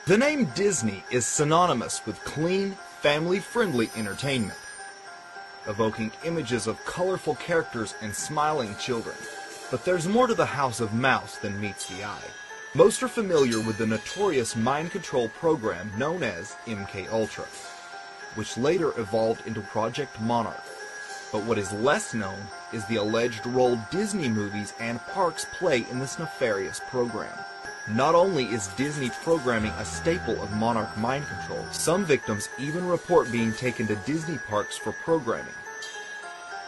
The name Disney is synonymous with clean, family-friendly entertainment, evoking images of colorful characters and smiling children. But there's more to the House of Mouse than meets the eye. Most are familiar with the notorious mind control program known as MKUltra, which later evolved into Project Monarch. But what is less known is the alleged role Disney movies and parks play in this nefarious program. Not only is Disney programming a staple of Monarch mind control, some victims even report being taken to Disney parks for programming.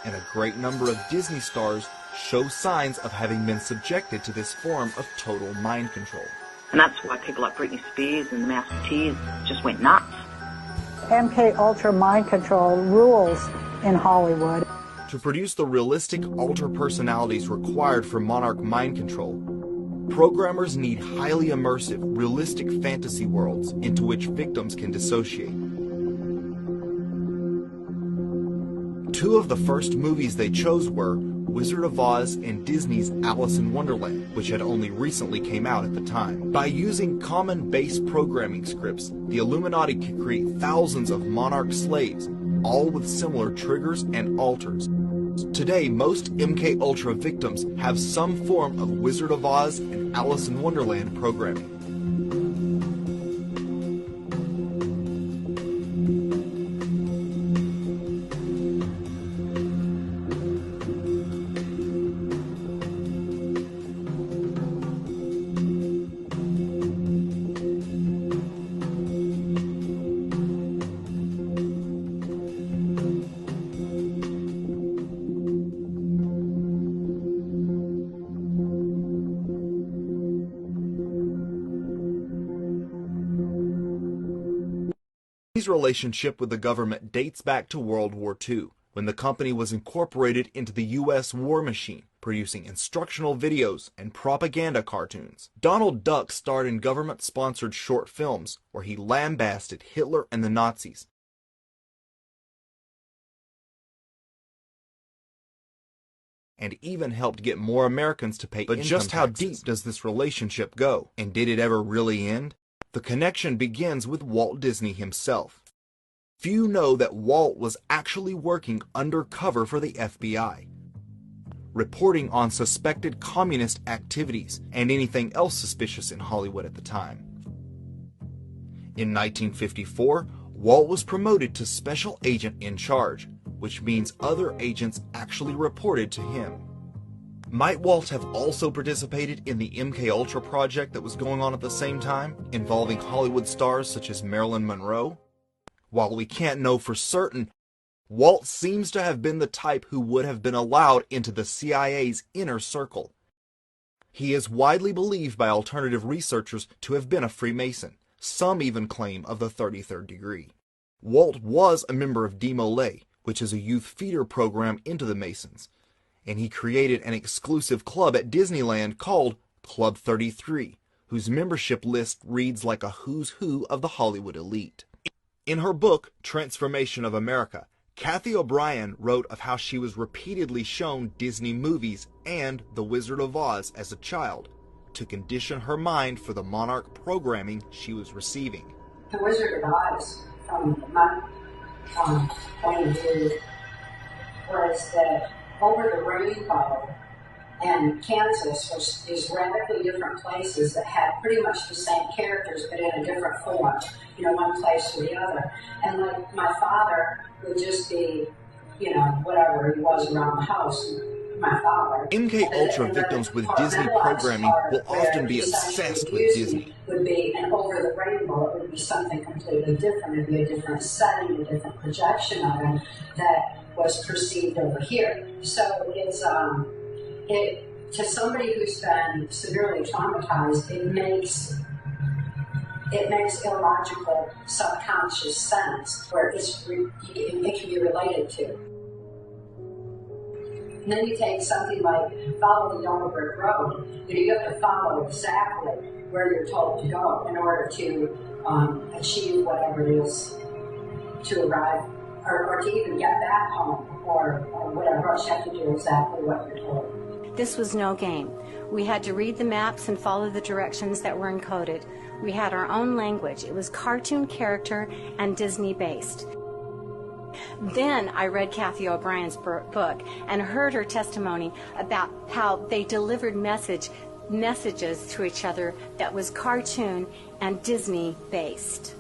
And a great number of Disney stars show signs of having been subjected to this form of total mind control. And that's why people like Britney Spears and the Master Tears just went nuts. MKUltra mind control rules in Hollywood. To produce the realistic alter personalities required for Monarch mind control, programmers need highly immersive, realistic fantasy worlds into which victims can dissociate. Two of the first movies they chose were Wizard of Oz and Disney's Alice in Wonderland, which had only recently came out at the time. By using common base programming scripts, the Illuminati could create thousands of Monarch slaves, all with similar triggers and alters. Today, most MKUltra victims have some form of Wizard of Oz and Alice in Wonderland programming. Disney's relationship with the government dates back to World War II, when the company was incorporated into the U.S. war machine, producing instructional videos and propaganda cartoons. Donald Duck starred in government-sponsored short films where he lambasted Hitler and the Nazis. And even helped get more Americans to pay income taxes. But just how deep does this relationship go? And did it ever really end? The connection begins with Walt Disney himself. Few know that Walt was actually working undercover for the FBI, reporting on suspected communist activities and anything else suspicious in Hollywood at the time. In 1954, Walt was promoted to Special Agent in Charge, which means other agents actually reported to him. Might Walt have also participated in the MKUltra project that was going on at the same time, involving Hollywood stars such as Marilyn Monroe? While we can't know for certain, Walt seems to have been the type who would have been allowed into the CIA's inner circle. He is widely believed by alternative researchers to have been a Freemason. Some even claim of the 33rd degree. Walt was a member of Demolay, which is a youth feeder program into the Masons, and he created an exclusive club at Disneyland called Club 33, whose membership list reads like a who's who of the Hollywood elite. In her book, Transformation of America, Kathy O'Brien wrote of how she was repeatedly shown Disney movies and The Wizard of Oz as a child to condition her mind for the Monarch programming she was receiving. The Wizard of Oz, from my point of view, was that over the rainbow and Kansas was these radically different places that had pretty much the same characters but in a different form, one place or the other. And like my father would just be, whatever he was around the house, my father. MKUltra victims with Disney programming will often be obsessed with Disney. Would be, and over the rainbow, it would be something completely different. It would be a different setting, a different projection of him that was perceived over here. So it's to somebody who's been severely traumatized, it makes illogical subconscious sense where it can be related to. And then you take something like follow the yellow brick road. You have to follow exactly where you're told to go in order to achieve whatever it is to arrive or to even get back home or whatever else. You have to do exactly what you're told. This was no game. We had to read the maps and follow the directions that were encoded. We had our own language. It was cartoon character and Disney based. Then I read Kathy O'Brien's book and heard her testimony about how they delivered messages to each other that was cartoon and Disney based.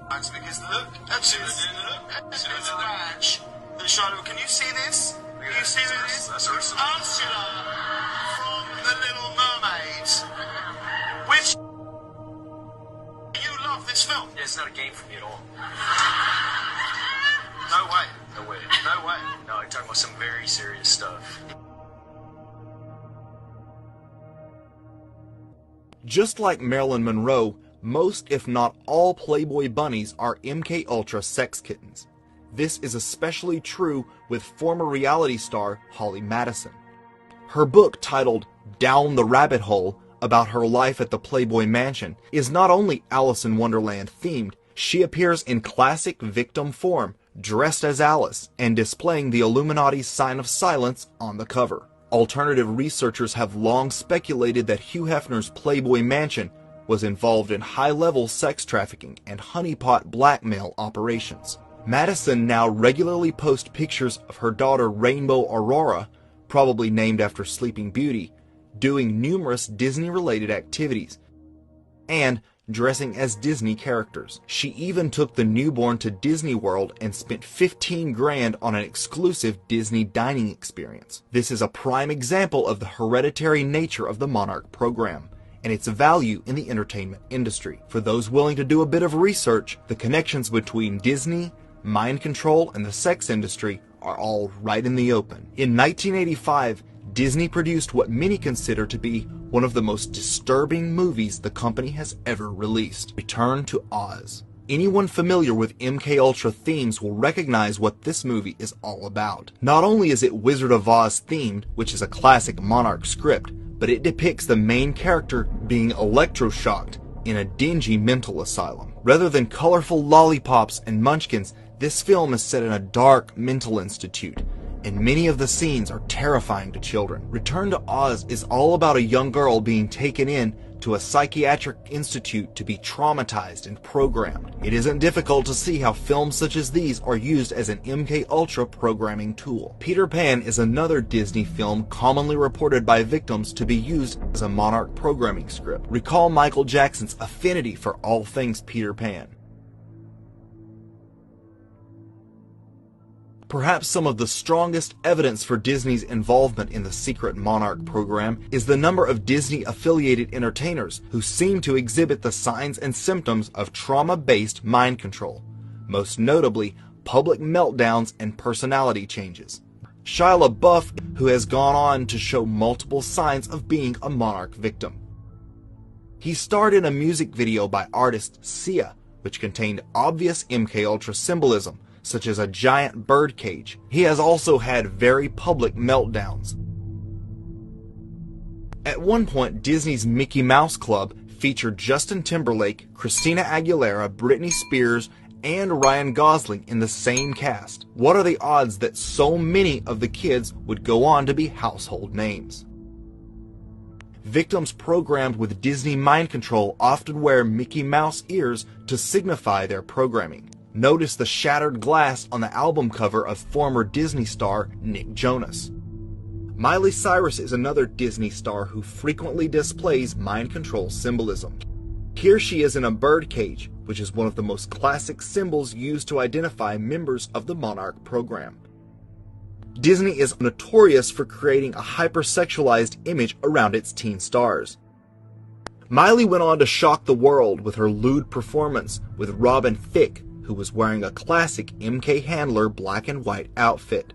Because look at this badge. Charlotte, can you see this? Can you see this? That's Ursula from The Little Mermaid. Which you love this film? Yeah, it's not a game for me at all. No way. No way. No way. No, you're talking about some very serious stuff. Just like Marilyn Monroe, most if not all Playboy bunnies are MK Ultra sex kittens. This is especially true with former reality star Holly Madison. Her book titled Down the Rabbit Hole, about her life at the Playboy Mansion, is not only Alice in Wonderland themed, she appears in classic victim form, dressed as Alice, and displaying the Illuminati's sign of silence on the cover. Alternative researchers have long speculated that Hugh Hefner's Playboy Mansion was involved in high-level sex trafficking and honeypot blackmail operations. Madison now regularly posts pictures of her daughter Rainbow Aurora, probably named after Sleeping Beauty, doing numerous Disney-related activities, and dressing as Disney characters. She even took the newborn to Disney World and spent $15 grand on an exclusive Disney dining experience. This is a prime example of the hereditary nature of the Monarch program and its value in the entertainment industry. For those willing to do a bit of research, the connections between Disney, mind control, and the sex industry are all right in the open. In 1985, Disney produced what many consider to be one of the most disturbing movies the company has ever released, Return to Oz. Anyone familiar with MK Ultra themes will recognize what this movie is all about. Not only is it Wizard of Oz themed, which is a classic Monarch script, but it depicts the main character being electroshocked in a dingy mental asylum. Rather than colorful lollipops and munchkins, this film is set in a dark mental institute, and many of the scenes are terrifying to children. Return to Oz is all about a young girl being taken in to a psychiatric institute to be traumatized and programmed. It isn't difficult to see how films such as these are used as an MK Ultra programming tool. Peter Pan is another Disney film commonly reported by victims to be used as a Monarch programming script. Recall Michael Jackson's affinity for all things Peter Pan. Perhaps some of the strongest evidence for Disney's involvement in the secret Monarch program is the number of Disney-affiliated entertainers who seem to exhibit the signs and symptoms of trauma-based mind control, most notably public meltdowns and personality changes. Shia LaBeouf, who has gone on to show multiple signs of being a Monarch victim. He starred in a music video by artist Sia, which contained obvious MK Ultra symbolism, such as a giant bird cage. He has also had very public meltdowns. At one point, Disney's Mickey Mouse Club featured Justin Timberlake, Christina Aguilera, Britney Spears, and Ryan Gosling in the same cast. What are the odds that so many of the kids would go on to be household names? Victims programmed with Disney mind control often wear Mickey Mouse ears to signify their programming. Notice the shattered glass on the album cover of former Disney star Nick Jonas. Miley Cyrus is another Disney star who frequently displays mind control symbolism. Here she is in a bird cage, which is one of the most classic symbols used to identify members of the Monarch program. Disney is notorious for creating a hypersexualized image around its teen stars. Miley went on to shock the world with her lewd performance with Robin Thicke, who was wearing a classic MK Handler black and white outfit.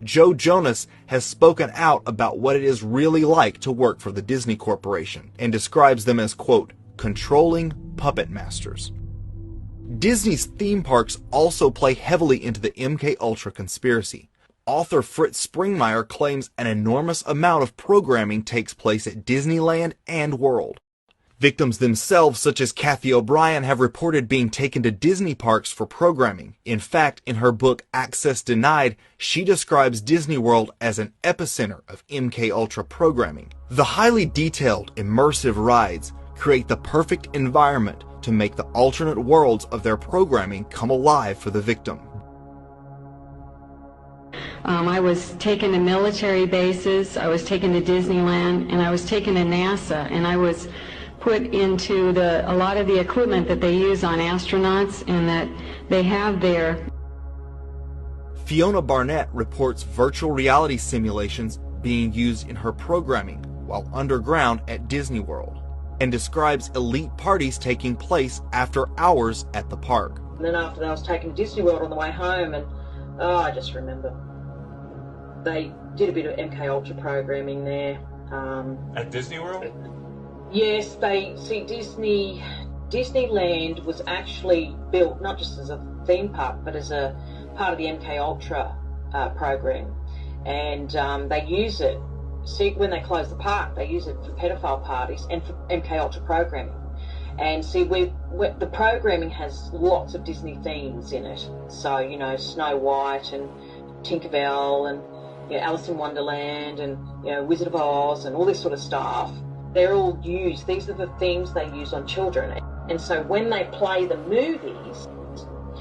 Joe Jonas has spoken out about what it is really like to work for the Disney Corporation and describes them as, quote, controlling puppet masters. Disney's theme parks also play heavily into the MK Ultra conspiracy. Author Fritz Springmeier claims an enormous amount of programming takes place at Disneyland and World. Victims themselves, such as Kathy O'Brien, have reported being taken to Disney parks for programming. In fact, in her book Access Denied, she describes Disney World as an epicenter of MKUltra programming. The highly detailed, immersive rides create the perfect environment to make the alternate worlds of their programming come alive for the victim. I was taken to military bases, I was taken to Disneyland, and I was taken to NASA, and I was put into a lot of the equipment that they use on astronauts and that they have there. Fiona Barnett reports virtual reality simulations being used in her programming while underground at Disney World, and describes elite parties taking place after hours at the park. And then after that, I was taken to Disney World on the way home, and I just remember they did a bit of MKUltra programming there. At Disney World? Yes, Disneyland was actually built not just as a theme park, but as a part of the MKUltra program. And they use it, when they close the park, they use it for pedophile parties and for MKUltra programming. And the programming has lots of Disney themes in it. So, you know, Snow White and Tinkerbell and, you know, Alice in Wonderland and, you know, Wizard of Oz and all this sort of stuff. They're all used. These are the themes they use on children. And so when they play the movies,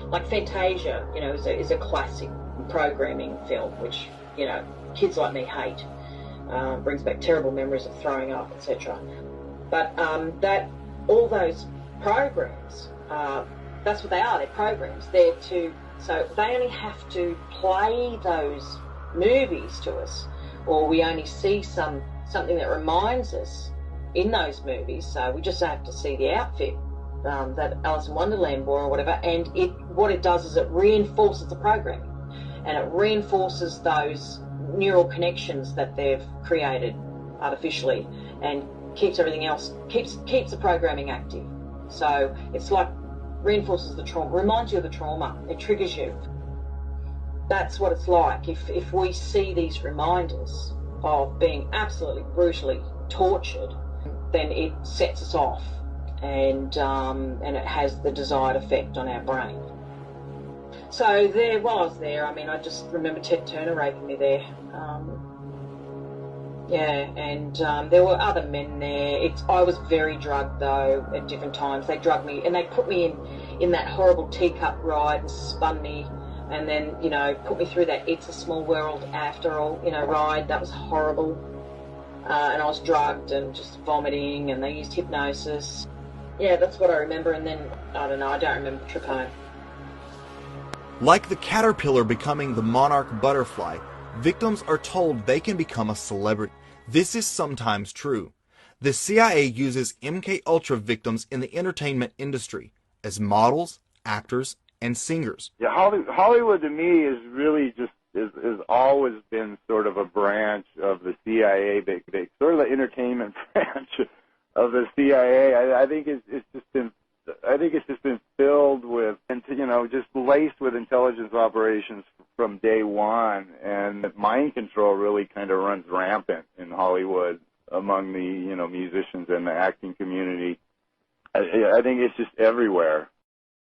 like Fantasia, you know, is a classic programming film, which, you know, kids like me hate. Brings back terrible memories of throwing up, etc. But all those programs, that's what they are. They're programs. So they only have to play those movies to us, or we only see something that reminds us in those movies. So we just have to see the outfit that Alice in Wonderland wore or whatever, and what it does is it reinforces the programming, and it reinforces those neural connections that they've created artificially, and keeps everything else, keeps the programming active. So it's like reinforces the trauma, reminds you of the trauma, it triggers you. That's what it's like if we see these reminders of being absolutely brutally tortured, then it sets us off, and it has the desired effect on our brain. So while I was there, I mean, I just remember Ted Turner raping me there. And there were other men there. I was very drugged, though, at different times. They drugged me, and they put me in that horrible teacup ride and spun me, and then, you know, put me through that It's a Small World After All, you know, ride. That was horrible. And I was drugged and just vomiting, and they used hypnosis. Yeah, that's what I remember, and then, I don't know, I don't remember the trip home. Like the caterpillar becoming the monarch butterfly, victims are told they can become a celebrity. This is sometimes true. The CIA uses MKUltra victims in the entertainment industry as models, actors, and singers. Yeah, Hollywood to me is really just has always been sort of a branch of the CIA, sort of the entertainment branch of the CIA. I think it's just been filled with, and you know, just laced with intelligence operations from day one, and mind control really kind of runs rampant in Hollywood among the, you know, musicians and the acting community. I think it's just everywhere.